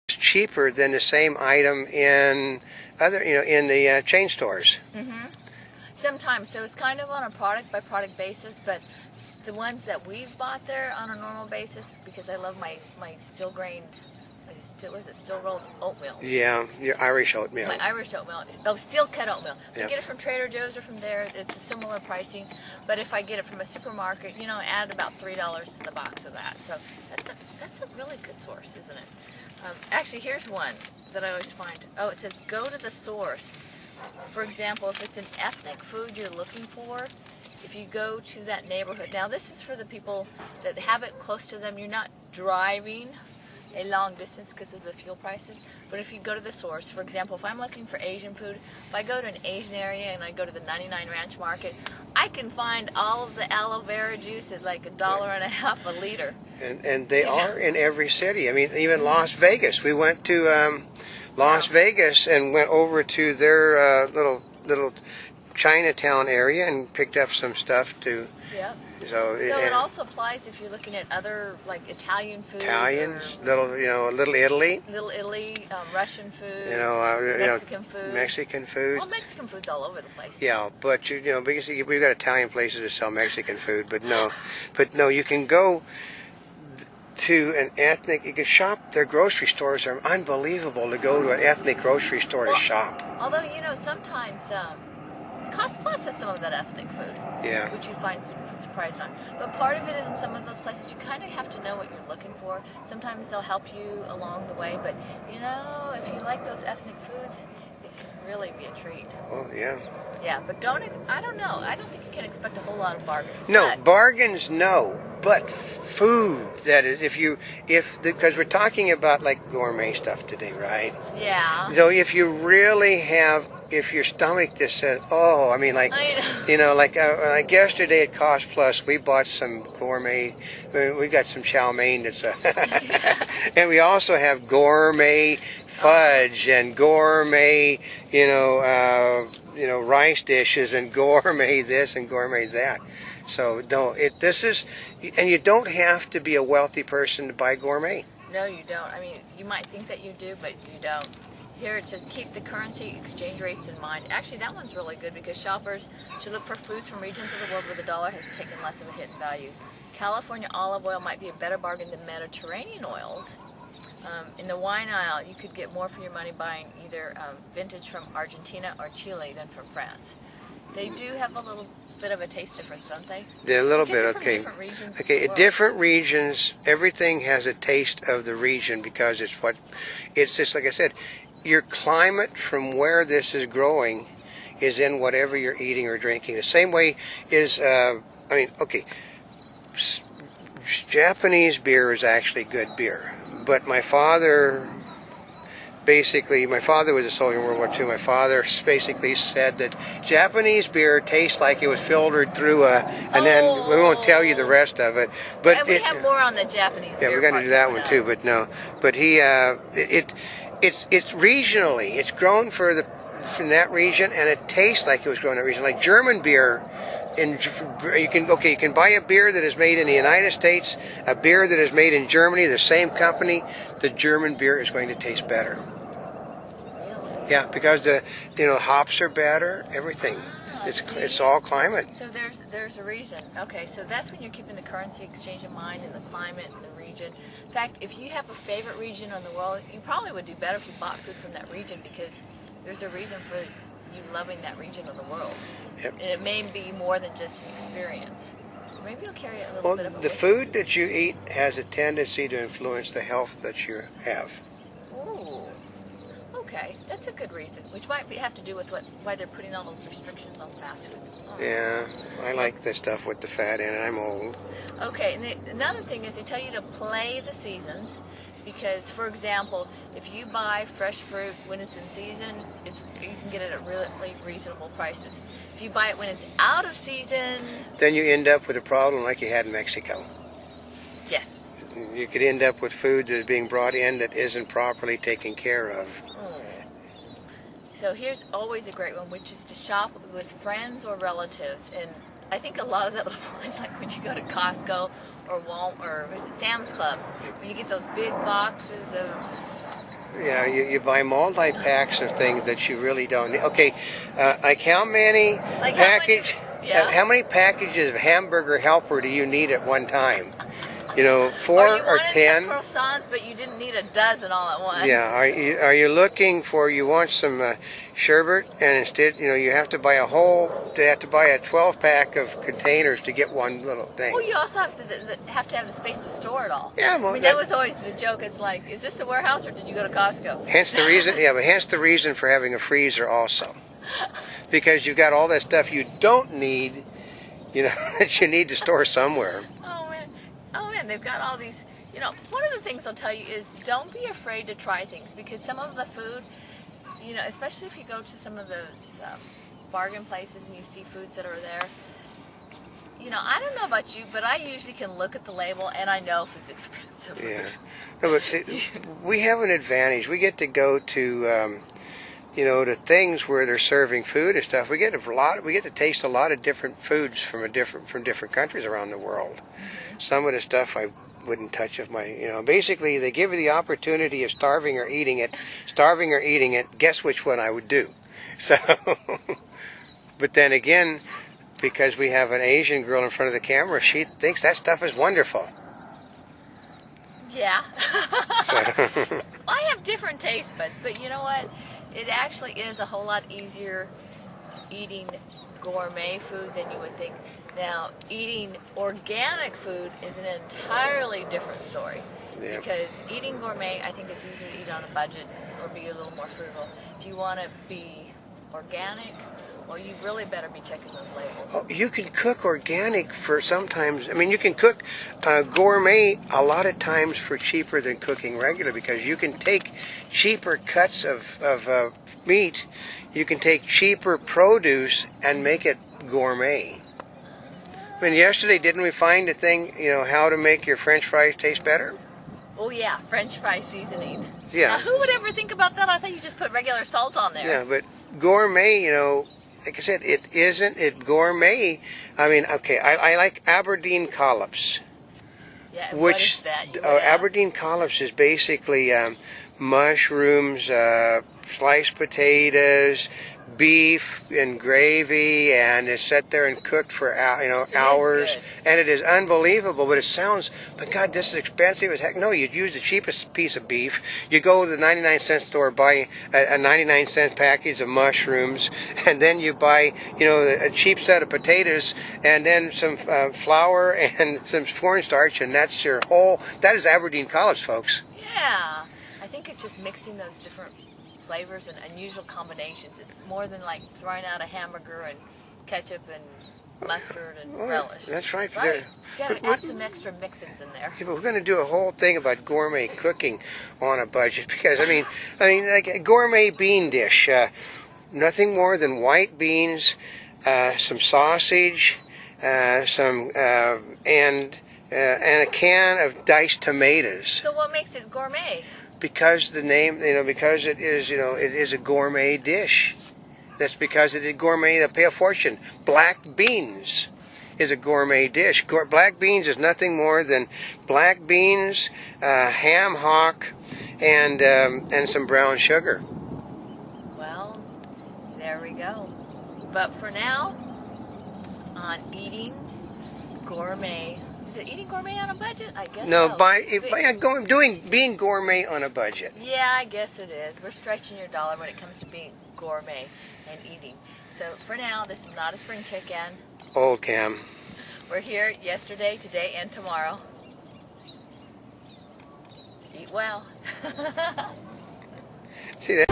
cheaper than the same item in other, in the chain stores. Sometimes, so it's kind of on a product by product basis, but the ones that we've bought there on a normal basis, because I love my still grained, still rolled oatmeal. Yeah, your Irish oatmeal. My Irish oatmeal. Oh, steel cut oatmeal. If Yeah. I get it from Trader Joe's or from there, it's a similar pricing. But if I get it from a supermarket, add about $3 to the box of that. So that's a really good source, isn't it? Actually, here's one that I always find. Oh, it says go to the source. For example, if it's an ethnic food you're looking for, if you go to that neighborhood. Now, this is for the people that have it close to them. You're not driving a long distance because of the fuel prices. But if you go to the source, for example, if I'm looking for Asian food, if I go to an Asian area and I go to the 99 Ranch Market, I can find all of the aloe vera juice at like $1.50 a liter. And they are in every city. I mean, even Las Vegas. We went to Las Vegas and went over to their little Chinatown area and picked up some stuff too. Yep. So it also applies if you're looking at other like Italian food. Italians, little Italy. Little Italy, Russian food. Mexican food. Mexican food. Well, Mexican food's all over the place. Yeah, but because we've got Italian places that sell Mexican food, but no, you can go to an ethnic. You can shop. Their grocery stores are unbelievable to go to an ethnic grocery store to shop. Although sometimes Cost Plus has some of that ethnic food. Yeah. Which you find surprised on. But part of it is in some of those places you kind of have to know what you're looking for. Sometimes they'll help you along the way, but if you like those ethnic foods, it can really be a treat. Oh yeah. Yeah, but I don't know. I don't think you can expect a whole lot of bargains. No, bargains, no. But food, that is, because we're talking about like gourmet stuff today, right? Yeah. So if you really if your stomach just says, oh, I mean, like, like yesterday at Cost Plus, we bought some gourmet. We got some chow mein that's, and we also have gourmet fudge and gourmet, rice dishes and gourmet this and gourmet that. So and you don't have to be a wealthy person to buy gourmet. No, you don't. I mean, you might think that you do, but you don't. Here it says keep the currency exchange rates in mind. Actually, that one's really good because shoppers should look for foods from regions of the world where the dollar has taken less of a hit in value. California olive oil might be a better bargain than Mediterranean oils. In the wine aisle, you could get more for your money buying either vintage from Argentina or Chile than from France. They do have a little bit of a taste difference, don't they? A little bit, okay. Different regions okay, different regions, everything has a taste of the region because it's just like I said, your climate from where this is growing is in whatever you're eating or drinking. The same way is, Japanese beer is actually good beer, but my father was a soldier in World War II. My father basically said that Japanese beer tastes like it was filtered through and then we won't tell you the rest of it. But we have more on the Japanese beer. Yeah, we're going to do that one too, but no. But it's regionally. It's grown from that region, and it tastes like it was grown in that region. Like German beer, you can buy a beer that is made in the United States, a beer that is made in Germany, the same company. The German beer is going to taste better. Yeah, because the hops are better, everything. It's all climate. So there's a reason. Okay, so that's when you're keeping the currency exchange in mind and the climate and the region. In fact, if you have a favorite region in the world, you probably would do better if you bought food from that region because there's a reason for you loving that region of the world. Yep. And it may be more than just an experience. Maybe you'll carry a little bit of a the food that you eat has a tendency to influence the health that you have. Ooh. Okay, that's a good reason, which might have to do with why they're putting all those restrictions on fast food. Oh. Yeah, I like the stuff with the fat in it. I'm old. Okay, and another thing is they tell you to play the seasons because, for example, if you buy fresh fruit when it's in season, you can get it at really reasonable prices. If you buy it when it's out of season... Then you end up with a problem like you had in Mexico. Yes. You could end up with food that is being brought in that isn't properly taken care of. So here's always a great one, which is to shop with friends or relatives. And I think a lot of that applies like when you go to Costco or Walmart or Sam's Club. When you get those big boxes of Yeah, you buy multi-packs of things that you really don't need. Okay, like how many Like package? How many, yeah. How many packages of hamburger helper do you need at one time? You know, Or 4 you or wanted 10? some croissants, but you didn't need a dozen all at once. Yeah, are you looking for, you want some sherbet, and instead, you know, you have to buy a 12-pack of containers to get one little thing. Well, you also have to have the space to store it all. Yeah, well, I mean, that was always the joke. It's like, is this the warehouse or did you go to Costco? Hence the reason, yeah, but hence the reason for having a freezer also. Because you've got all that stuff you don't need, you know, that you need to store somewhere. Oh man, they've got all these, you know, one of the things I'll tell you is don't be afraid to try things, because some of the food, you know, especially if you go to some of those bargain places and you see foods that are there, you know, I don't know about you, but I usually can look at the label and I know if it's expensive. Yeah. No, but see, we have an advantage. We get to go to, you know, to things where they're serving food and stuff. We get to taste a lot of different foods from different countries around the world. Mm-hmm. Some of the stuff I wouldn't touch if you know, basically they give you the opportunity of starving or eating it. Guess which one I would do. So, but then again, because we have an Asian girl in front of the camera, she thinks that stuff is wonderful. Yeah. So. I have different taste buds, but you know what? It actually is a whole lot easier eating gourmet food than you would think. Now, eating organic food is an entirely different story. Yeah. Because eating gourmet, I think it's easier to eat on a budget or be a little more frugal. If you want to be organic, well, you really better be checking those labels. Oh, you can cook organic for sometimes. I mean, you can cook gourmet a lot of times for cheaper than cooking regular, because you can take cheaper cuts of meat, you can take cheaper produce and make it gourmet. I mean, yesterday, didn't we find a thing, you know, how to make your French fries taste better? Oh yeah, French fry seasoning. Yeah. Now, who would ever think about that? I thought you just put regular salt on there. Yeah, but gourmet, you know, like I said, it gourmet. I mean, okay, I like Aberdeen collops. Yeah, which, what is that? Aberdeen collops is basically mushrooms, sliced potatoes, beef and gravy, and it's set there and cooked for hours, and it is unbelievable. But it sounds, but God, this is expensive as heck. No, you'd use the cheapest piece of beef. You go to the 99-cent store, buy a 99-cent package of mushrooms, and then you buy, you know, a cheap set of potatoes, and then some flour and some cornstarch, and that's your whole. That is Aberdeen collops, folks. Yeah, I think it's just mixing those different flavors and unusual combinations. It's more than like throwing out a hamburger and ketchup and mustard and relish. That's right. Right. You got to add some extra mix-ins in there. Yeah, but we're going to do a whole thing about gourmet cooking on a budget, because I mean, like a gourmet bean dish, nothing more than white beans, some sausage, and a can of diced tomatoes. So what makes it gourmet? Because the name, you know, because it is, you know, it is a gourmet dish. That's because it is gourmet. They pay a fortune. Black beans is a gourmet dish. Black beans is nothing more than black beans, ham hock, and some brown sugar. Well, there we go. But for now, on eating gourmet. Is it eating gourmet on a budget? I guess no. So. Being gourmet on a budget. Yeah, I guess it is. We're stretching your dollar when it comes to being gourmet and eating. So for now, this is not a spring chicken. Old Cam. We're here yesterday, today, and tomorrow. Eat well. See that?